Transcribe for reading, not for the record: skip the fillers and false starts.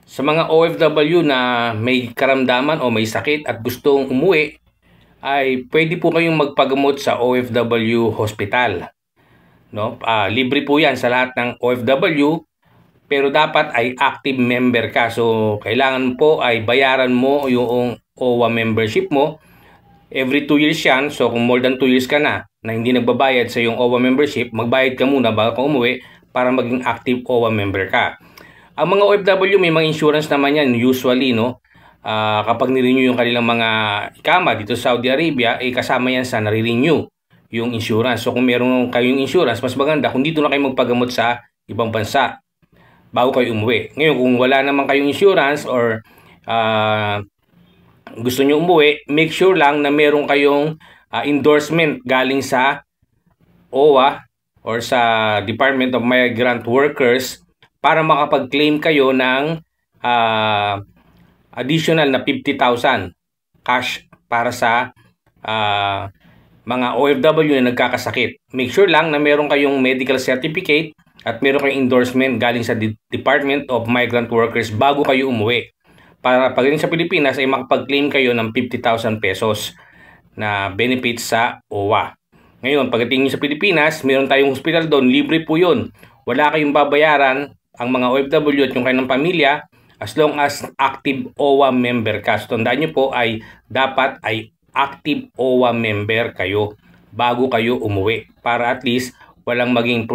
Sa mga OFW na may karamdaman o may sakit at gustong umuwi, ay pwede po kayong magpagamot sa OFW Hospital. No? Libre po yan sa lahat ng OFW, pero dapat ay active member ka. So, kailangan po ay bayaran mo yung OWA membership mo. Every 2 years yan. So, kung more than 2 years ka na hindi nagbabayad sa yung OWA membership, magbayad ka muna bago ka umuwi para maging active OWA member ka. Ang mga OFW may mga insurance naman yan usually, no? Kapag nirenew yung kanilang mga ikama dito sa Saudi Arabia, kasama yan sa nare-renew yung insurance. So kung meron kayong insurance, mas maganda kung dito na kayo magpagamot sa ibang bansa bago kayo umuwi. Ngayon, kung wala naman kayong insurance or gusto nyo umuwi, make sure lang na meron kayong endorsement galing sa OWA or sa Department of Migrant Workers para makapag-claim kayo ng additional na 50,000 cash para sa mga OFW na nagkakasakit. Make sure lang na meron kayong medical certificate at meron kayong endorsement galing sa Department of Migrant Workers bago kayo umuwi. Para pag sa Pilipinas ay makapag-claim kayo ng 50,000 pesos na benefits sa OWA. Ngayon, pagdating nyo sa Pilipinas, meron tayong hospital doon, libre po yun. Wala kayong babayaran ang mga OFW at yung kanilang pamilya as long as active OWA member ka. So, tandaan nyo po ay dapat ay active OWA member kayo bago kayo umuwi para at least walang maging